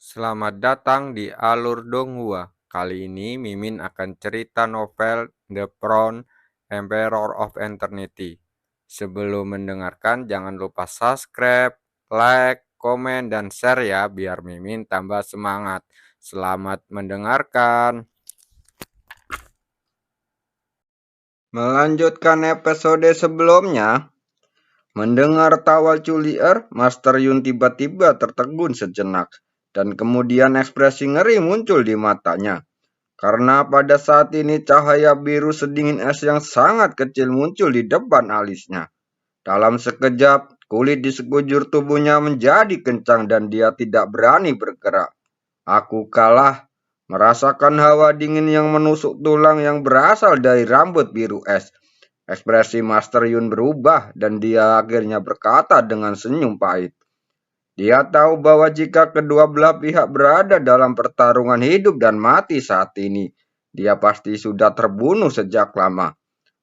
Selamat datang di Alur Donghua. Kali ini Mimin akan cerita novel The Crown, Emperor of Eternity. Sebelum mendengarkan, jangan lupa subscribe, like, komen, dan share ya, biar Mimin tambah semangat. Selamat mendengarkan. Melanjutkan episode sebelumnya, mendengar tawa Julier, Master Yun tiba-tiba tertegun sejenak, dan kemudian ekspresi ngeri muncul di matanya. Karena pada saat ini cahaya biru sedingin es yang sangat kecil muncul di depan alisnya. Dalam sekejap, kulit di sekujur tubuhnya menjadi kencang dan dia tidak berani bergerak. Aku kalah, merasakan hawa dingin yang menusuk tulang yang berasal dari rambut biru es. Ekspresi Master Yun berubah dan dia akhirnya berkata dengan senyum pahit. Dia tahu bahwa jika kedua belah pihak berada dalam pertarungan hidup dan mati saat ini, dia pasti sudah terbunuh sejak lama.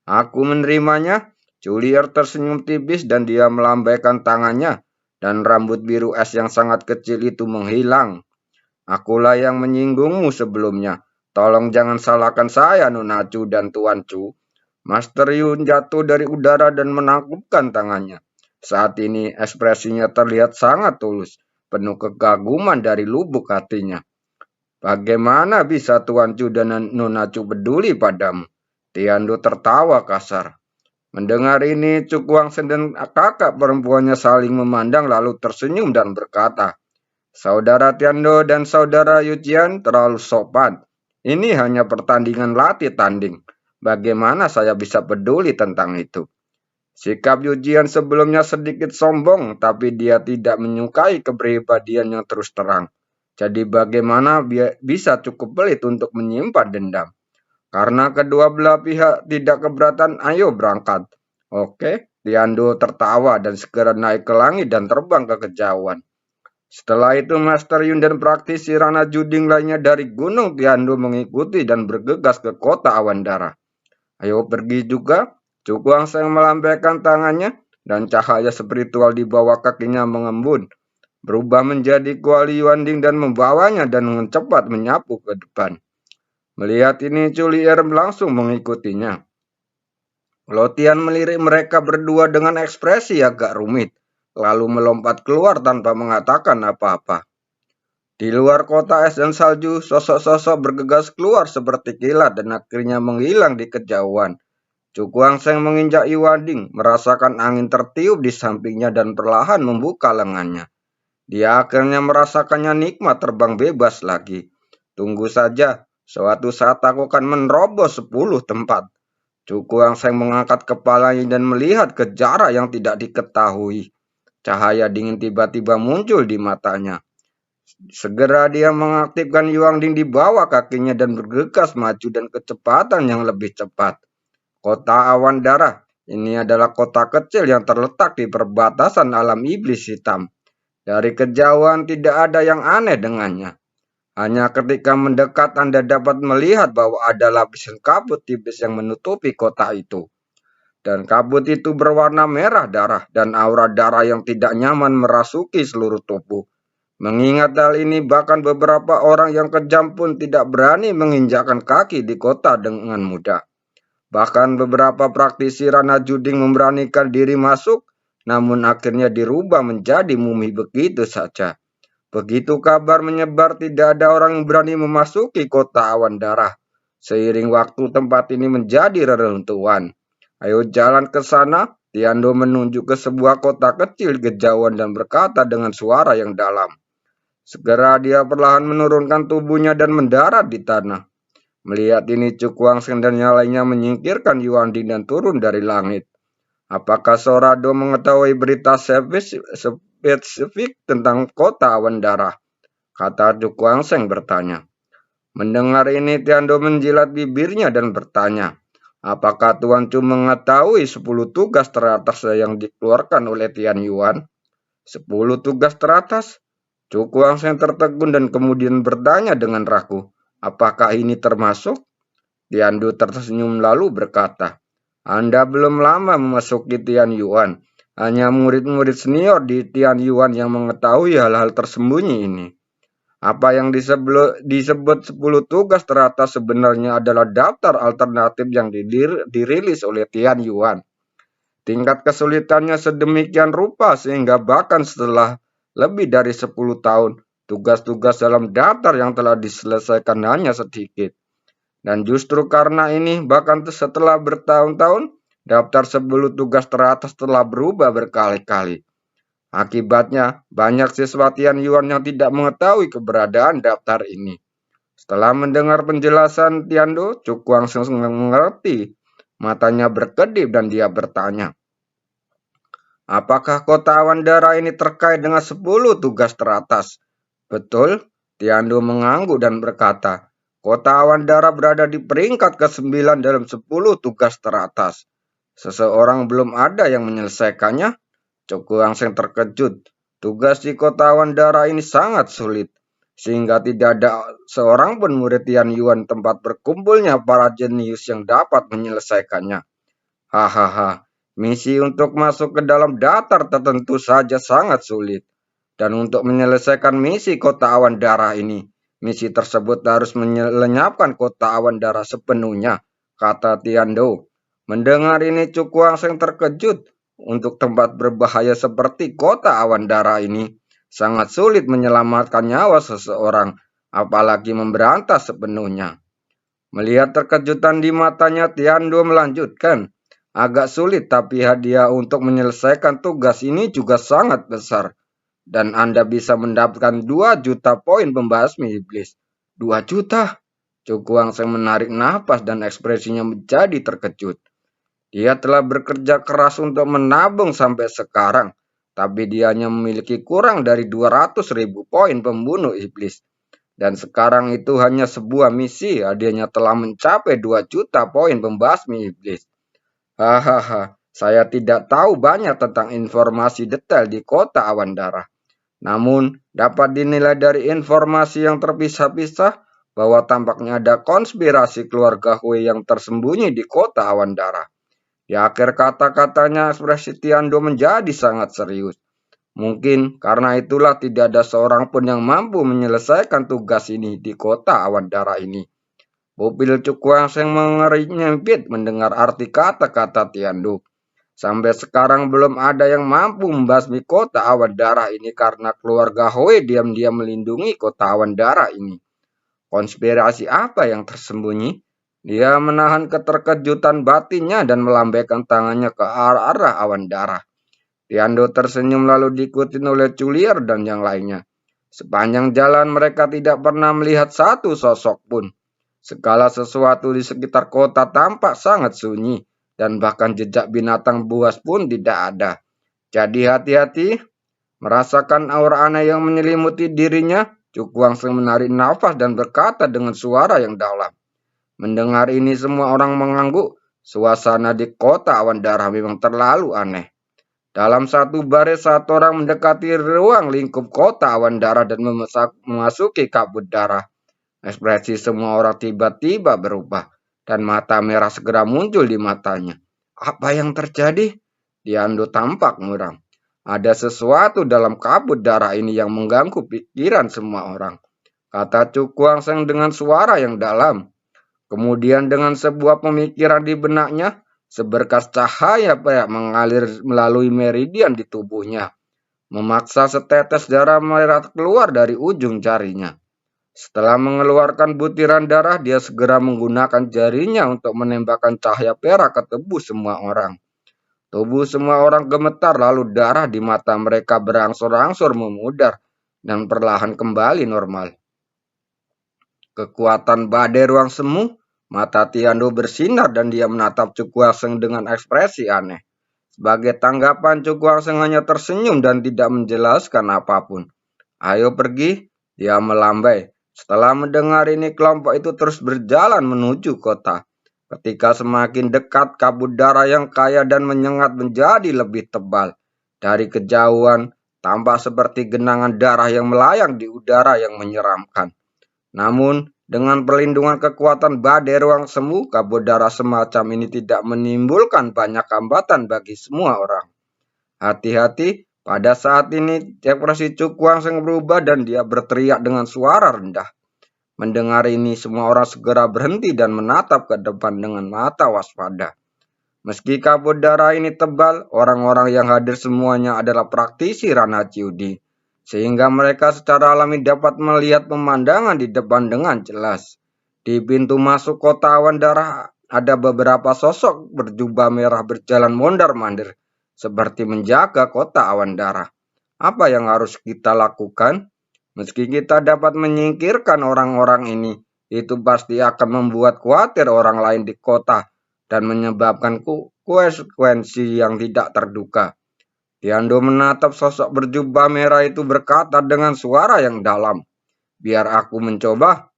Aku menerimanya. Julier tersenyum tipis dan dia melambaikan tangannya, dan rambut biru es yang sangat kecil itu menghilang. Akulah yang menyinggungmu sebelumnya. Tolong jangan salahkan saya, Nona Chu dan Tuan Chu. Master Yun jatuh dari udara dan menangkupkan tangannya. Saat ini ekspresinya terlihat sangat tulus, penuh kekaguman dari lubuk hatinya. Bagaimana bisa Tuan Chu dan Nona Chu peduli padamu? Tiando tertawa kasar. Mendengar ini, Chu Guangsen dan kakak perempuannya saling memandang lalu tersenyum dan berkata, Saudara Tiando dan saudara Yujian terlalu sopan. Ini hanya pertandingan latih tanding. Bagaimana saya bisa peduli tentang itu? Sikap Yujian sebelumnya sedikit sombong, tapi dia tidak menyukai kepribadian yang terus terang. Jadi bagaimana bisa cukup pelit untuk menyimpan dendam? Karena kedua belah pihak tidak keberatan, ayo berangkat. Oke, Tiando tertawa dan segera naik ke langit dan terbang ke kejauhan. Setelah itu Master Yun dan praktisi Rana Juding lainnya dari Gunung Tiandu mengikuti dan bergegas ke kota Awandara. Ayo pergi juga. Cukuang Seng melambaikan tangannya dan cahaya spiritual di bawah kakinya mengembun, berubah menjadi kuali Yuanding dan membawanya dan dengan cepat menyapu ke depan. Melihat ini Julier langsung mengikutinya. Lotian melirik mereka berdua dengan ekspresi agak rumit, lalu melompat keluar tanpa mengatakan apa-apa. Di luar kota es dan salju, sosok-sosok bergegas keluar seperti kilat dan akhirnya menghilang di kejauhan. Cukuang Seng menginjak Iwading, merasakan angin tertiup di sampingnya dan perlahan membuka lengannya. Dia akhirnya merasakannya nikmat terbang bebas lagi. Tunggu saja, suatu saat aku akan menerobos 10 tempat. Cukuang Seng mengangkat kepalanya dan melihat ke jarak yang tidak diketahui. Cahaya dingin tiba-tiba muncul di matanya. Segera dia mengaktifkan Yuangding di bawah kakinya dan bergegas maju dan kecepatan yang lebih cepat. Kota Awan Darah ini adalah kota kecil yang terletak di perbatasan alam iblis hitam. Dari kejauhan tidak ada yang aneh dengannya. Hanya ketika mendekat Anda dapat melihat bahwa ada lapisan kabut tipis yang menutupi kota itu. Dan kabut itu berwarna merah darah dan aura darah yang tidak nyaman merasuki seluruh tubuh. Mengingat hal ini, bahkan beberapa orang yang kejam pun tidak berani menginjakkan kaki di kota dengan mudah. Bahkan beberapa praktisi Rana Juding memberanikan diri masuk, namun akhirnya dirubah menjadi mumi begitu saja. Begitu kabar menyebar, tidak ada orang yang berani memasuki kota awan darah. Seiring waktu tempat ini menjadi reruntuhan. Ayo jalan ke sana. Tiando menunjuk ke sebuah kota kecil kejauhan dan berkata dengan suara yang dalam. Segera dia perlahan menurunkan tubuhnya dan mendarat di tanah. Melihat ini Cukuang Seng dan yang lainnya menyingkirkan Yuandi dan turun dari langit. Apakah Sorado mengetahui berita spesifik tentang kota awan darah? Kata Cukuang Seng bertanya. Mendengar ini Tiando menjilat bibirnya dan bertanya. Apakah Tuan Chu mengetahui 10 tugas teratas yang dikeluarkan oleh Tian Yuan? 10 tugas teratas? Cukuang Seng tertegun dan kemudian bertanya dengan ragu, apakah ini termasuk? Tiandu tersenyum lalu berkata, Anda belum lama memasuki Tian Yuan. Hanya murid-murid senior di Tian Yuan yang mengetahui hal-hal tersembunyi ini. Apa yang disebut 10 tugas teratas sebenarnya adalah daftar alternatif yang dirilis oleh Tian Yuan. Tingkat kesulitannya sedemikian rupa sehingga bahkan setelah lebih dari 10 tahun, tugas-tugas dalam daftar yang telah diselesaikan hanya sedikit. Dan justru karena ini, bahkan setelah bertahun-tahun, daftar 10 tugas teratas telah berubah berkali-kali. Akibatnya, banyak siswa Tian Yuan yang tidak mengetahui keberadaan daftar ini. Setelah mendengar penjelasan Tiando, Chu Guangsheng mengerti. Matanya berkedip dan dia bertanya, apakah kota awan darah ini terkait dengan 10 tugas teratas? Betul, Tiando mengangguk dan berkata, kota awan darah berada di peringkat ke-9 dalam 10 tugas teratas. Seseorang belum ada yang menyelesaikannya. Cukup Hangzheng terkejut. Tugas di kota awan darah ini sangat sulit, sehingga tidak ada seorang pun murid Tian Yuan tempat berkumpulnya para jenius yang dapat menyelesaikannya. Hahaha, misi untuk masuk ke dalam datar tertentu saja sangat sulit. Dan untuk menyelesaikan misi kota awan darah ini, misi tersebut harus melenyapkan kota awan darah sepenuhnya, kata Tiando. Mendengar ini Chu Guangsheng terkejut. Untuk tempat berbahaya seperti kota awan darah ini, sangat sulit menyelamatkan nyawa seseorang, apalagi memberantas sepenuhnya. Melihat terkejutan di matanya, Tiando melanjutkan, agak sulit tapi hadiah untuk menyelesaikan tugas ini juga sangat besar. Dan Anda bisa mendapatkan 2 juta poin pembasmi iblis. 2 juta? Chu Guangsheng menarik nafas dan ekspresinya menjadi terkejut. Dia telah bekerja keras untuk menabung sampai sekarang, tapi dia hanya memiliki kurang dari 200.000 poin pembunuh iblis. Dan sekarang itu hanya sebuah misi, hadiahnya telah mencapai 2 juta poin pembasmi iblis. Hahaha, saya tidak tahu banyak tentang informasi detail di kota awan darah. Namun, dapat dinilai dari informasi yang terpisah-pisah bahwa tampaknya ada konspirasi keluarga Hui yang tersembunyi di kota awan darah. Di akhir kata-katanya, ekspresi Tiando menjadi sangat serius. Mungkin karena itulah tidak ada seorang pun yang mampu menyelesaikan tugas ini di kota awan darah ini. Pupil Chu Guangsheng nyempit mendengar arti kata-kata Tiando. Sampai sekarang belum ada yang mampu membasmi kota awan darah ini karena keluarga Hui diam-diam melindungi kota awan darah ini. Konspirasi apa yang tersembunyi? Dia menahan keterkejutan batinnya dan melambaikan tangannya ke arah awan darah. Tiando tersenyum lalu diikuti oleh Julier dan yang lainnya. Sepanjang jalan mereka tidak pernah melihat satu sosok pun. Segala sesuatu di sekitar kota tampak sangat sunyi dan bahkan jejak binatang buas pun tidak ada. Jadi hati-hati, merasakan aura aneh yang menyelimuti dirinya, Chu Guangsheng menarik nafas dan berkata dengan suara yang dalam. Mendengar ini semua orang mengangguk. Suasana di kota awan darah memang terlalu aneh. Dalam satu baris satu orang mendekati ruang lingkup kota awan darah dan memasuki kabut darah. Ekspresi semua orang tiba-tiba berubah dan mata merah segera muncul di matanya. Apa yang terjadi? Tiando tampak muram. Ada sesuatu dalam kabut darah ini yang mengganggu pikiran semua orang, kata Chu Guangsheng dengan suara yang dalam. Kemudian dengan sebuah pemikiran di benaknya, seberkas cahaya mengalir melalui meridian di tubuhnya, memaksa setetes darah merah keluar dari ujung jarinya. Setelah mengeluarkan butiran darah, dia segera menggunakan jarinya untuk menembakkan cahaya perak ke tubuh semua orang. Tubuh semua orang gemetar, lalu darah di mata mereka berangsur-angsur memudar dan perlahan kembali normal. Kekuatan badai ruang semu. Mata Tiando bersinar dan dia menatap Chu Guangsheng dengan ekspresi aneh. Sebagai tanggapan, Chu Guangsheng hanya tersenyum dan tidak menjelaskan apapun. Ayo pergi, dia melambai. Setelah mendengar ini, kelompok itu terus berjalan menuju kota. Ketika semakin dekat, kabut darah yang kaya dan menyengat menjadi lebih tebal. Dari kejauhan, tampak seperti genangan darah yang melayang di udara yang menyeramkan. Namun, dengan perlindungan kekuatan badai ruang semu, kabut darah semacam ini tidak menimbulkan banyak hambatan bagi semua orang. Hati-hati, Pada saat ini, ekspresi Cukuang Seng berubah dan dia berteriak dengan suara rendah. Mendengar ini, semua orang segera berhenti dan menatap ke depan dengan mata waspada. Meski kabut darah ini tebal, orang-orang yang hadir semuanya adalah praktisi ranah judi, sehingga mereka secara alami dapat melihat pemandangan di depan dengan jelas. Di pintu masuk kota awan darah ada beberapa sosok berjubah merah berjalan mondar-mandir, seperti menjaga kota awan darah. Apa yang harus kita lakukan? Meski kita dapat menyingkirkan orang-orang ini, itu pasti akan membuat khawatir orang lain di kota dan menyebabkan konsekuensi yang tidak terduga. Tiando menatap sosok berjubah merah itu berkata dengan suara yang dalam, "Biar aku mencoba."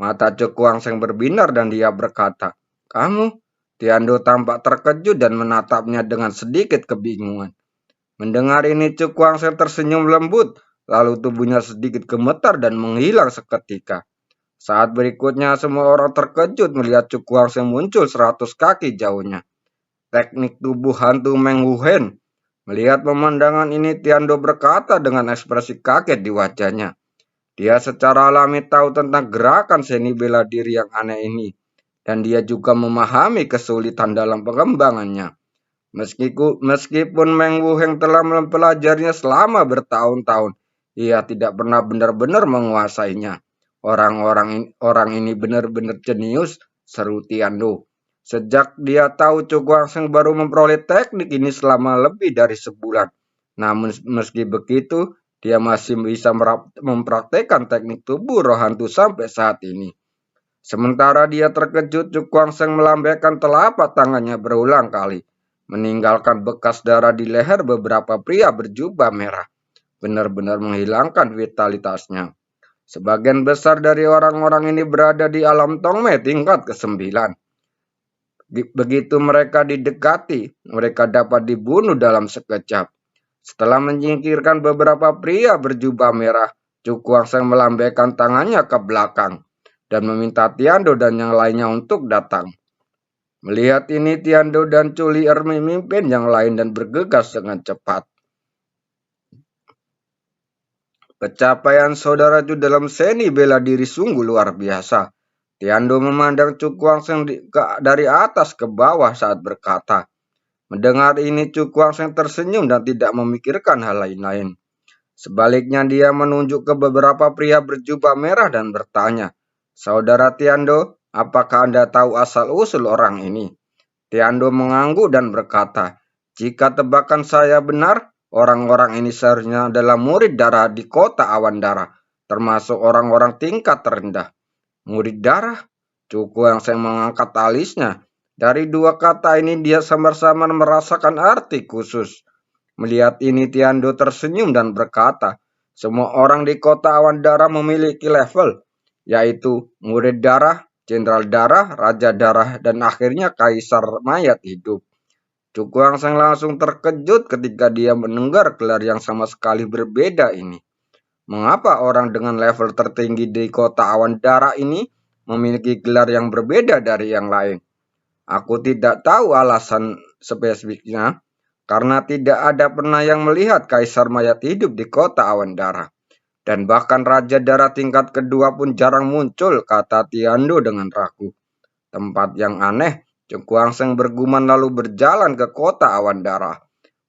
Mata Cekuang Seng berbinar dan dia berkata, "Kamu?" Tiando tampak terkejut dan menatapnya dengan sedikit kebingungan. Mendengar ini Cekuang Seng tersenyum lembut, lalu tubuhnya sedikit gemetar dan menghilang seketika. Saat berikutnya semua orang terkejut melihat Cukuang Seng muncul 100 kaki jauhnya. Teknik tubuh hantu Meng Wuhen. Melihat pemandangan ini Tiando berkata dengan ekspresi kaget di wajahnya. Dia secara alami tahu tentang gerakan seni bela diri yang aneh ini. Dan dia juga memahami kesulitan dalam pengembangannya. Meskipun Meng Wuhen telah mempelajarinya selama bertahun-tahun, ia tidak pernah benar-benar menguasainya. Orang ini benar-benar jenius, seru Tiando. Sejak dia tahu Cukuang Seng baru memperoleh teknik ini selama lebih dari sebulan. Namun meski begitu, dia masih bisa mempraktekkan teknik tubuh roh hantu sampai saat ini. Sementara dia terkejut, Cukuang Seng melambaikan telapak tangannya berulang kali, meninggalkan bekas darah di leher beberapa pria berjubah merah, benar-benar menghilangkan vitalitasnya. Sebagian besar dari orang-orang ini berada di alam Tongme tingkat ke-9. Begitu mereka didekati, mereka dapat dibunuh dalam sekejap. Setelah menyingkirkan beberapa pria berjubah merah, Cukuang Seng melambaikan tangannya ke belakang dan meminta Tiando dan yang lainnya untuk datang. Melihat ini, Tiando dan Culier memimpin yang lain dan bergegas dengan cepat. Pencapaian saudara Ju dalam seni bela diri sungguh luar biasa. Tiando memandang Cukuang Seng dari atas ke bawah saat berkata. Mendengar ini Cukuang Seng tersenyum dan tidak memikirkan hal lain-lain. Sebaliknya dia menunjuk ke beberapa pria berjubah merah dan bertanya, "Saudara Tiando, apakah Anda tahu asal-usul orang ini?" Tiando mengangguk dan berkata, "Jika tebakan saya benar, orang-orang ini seharusnya adalah murid darah di kota awan darah, termasuk orang-orang tingkat terendah." Murid darah? Cukuang Seng mengangkat alisnya. Dari dua kata ini dia samar-samar merasakan arti khusus. Melihat ini Tiando tersenyum dan berkata, "Semua orang di kota awan darah memiliki level, yaitu murid darah, jenderal darah, raja darah, dan akhirnya kaisar mayat hidup." Cukuang Seng langsung terkejut ketika dia mendengar gelar yang sama sekali berbeda ini. Mengapa orang dengan level tertinggi di kota awan darah ini memiliki gelar yang berbeda dari yang lain? Aku tidak tahu alasan spesifiknya, karena tidak ada pernah yang melihat kaisar mayat hidup di kota awan darah. Dan bahkan raja darah tingkat kedua pun jarang muncul, kata Tiando dengan ragu. Tempat yang aneh, Cukuang Seng bergumam lalu berjalan ke kota awan darah.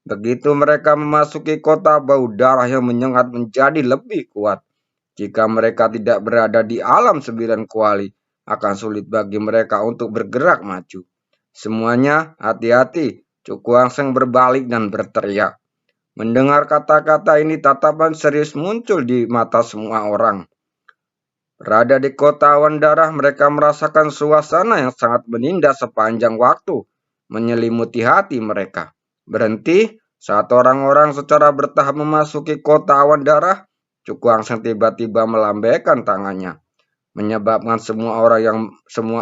Begitu mereka memasuki kota, bau darah yang menyengat menjadi lebih kuat. Jika mereka tidak berada di alam 9 kuali, akan sulit bagi mereka untuk bergerak maju. Semuanya hati-hati, Cukuang Seng berbalik dan berteriak. Mendengar kata-kata ini, tatapan serius muncul di mata semua orang. Berada di kota awan darah, mereka merasakan suasana yang sangat menindas sepanjang waktu, menyelimuti hati mereka. Berhenti saat orang-orang secara bertahap memasuki kota awan darah. Cukuang Seng tiba-tiba melambaikan tangannya, menyebabkan semua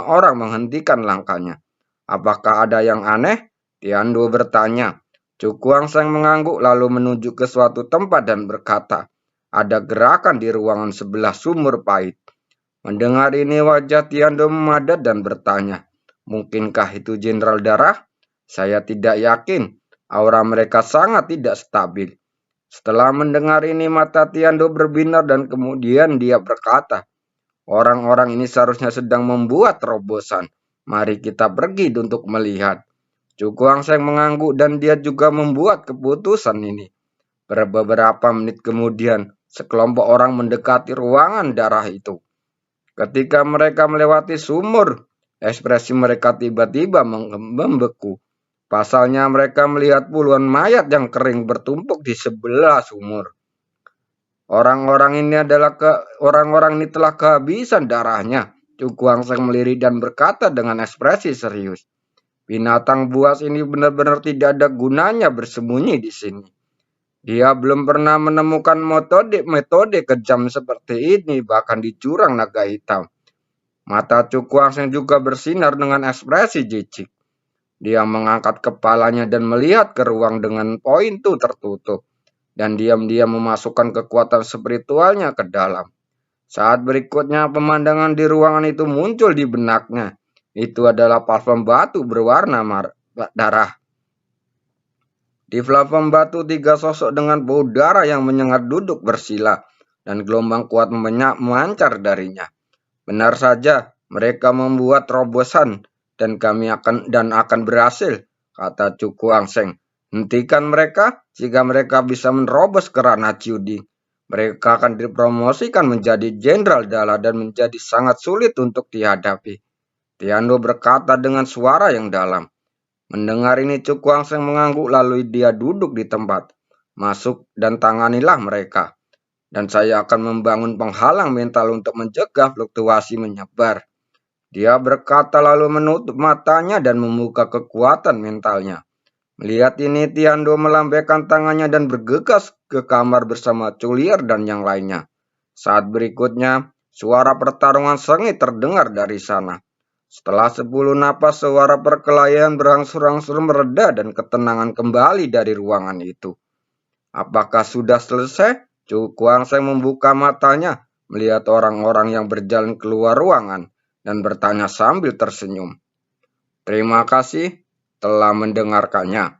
orang menghentikan langkahnya. "Apakah ada yang aneh?" Tiando bertanya. Cukuang Seng mengangguk lalu menuju ke suatu tempat dan berkata, "Ada gerakan di ruangan sebelah sumur pahit." Mendengar ini wajah Tiando memadat dan bertanya, "Mungkinkah itu jenderal darah?" "Saya tidak yakin. Aura mereka sangat tidak stabil." Setelah mendengar ini, mata Tiando berbinar dan kemudian dia berkata, "Orang-orang ini seharusnya sedang membuat terobosan. Mari kita pergi untuk melihat." Cuku Angseng mengangguk dan dia juga membuat keputusan ini. Beberapa menit kemudian, sekelompok orang mendekati ruangan darah itu. Ketika mereka melewati sumur, ekspresi mereka tiba-tiba membeku. Pasalnya mereka melihat puluhan mayat yang kering bertumpuk di sebelah sumur. Orang-orang ini telah kehabisan darahnya. Cuku Angseng melirik dan berkata dengan ekspresi serius, "Binatang buas ini benar-benar tidak ada gunanya bersembunyi di sini. Dia belum pernah menemukan metode kejam seperti ini, bahkan di jurang naga hitam." Mata Cuku Angseng juga bersinar dengan ekspresi jijik. Dia mengangkat kepalanya dan melihat ke ruang dengan pintu tertutup, dan diam-diam memasukkan kekuatan spiritualnya ke dalam. Saat berikutnya, pemandangan di ruangan itu muncul di benaknya. Itu adalah platform batu berwarna darah. Di platform batu, 3 sosok dengan bau darah yang menyengat duduk bersila, dan gelombang kuat memancar darinya. Benar saja, mereka membuat terobosan, dan akan berhasil, kata Cuku Angseng. Hentikan mereka. Jika mereka bisa menerobos ke ranah judi, mereka akan dipromosikan menjadi jenderal Dala dan menjadi sangat sulit untuk dihadapi. Tiando berkata dengan suara yang dalam. Mendengar ini, Cuku Angseng mengangguk lalu dia duduk di tempat. "Masuk dan tanganilah mereka. Dan saya akan membangun penghalang mental untuk mencegah fluktuasi menyebar." Dia berkata lalu menutup matanya dan membuka kekuatan mentalnya. Melihat ini, Tiando melambaikan tangannya dan bergegas ke kamar bersama Culier dan yang lainnya. Saat berikutnya, suara pertarungan sengit terdengar dari sana. Setelah 10 napas, suara perkelahian berangsur-angsur mereda dan ketenangan kembali dari ruangan itu. Apakah sudah selesai? Cuku Angseng membuka matanya, melihat orang-orang yang berjalan keluar ruangan, dan bertanya sambil tersenyum, "Terima kasih telah mendengarkannya."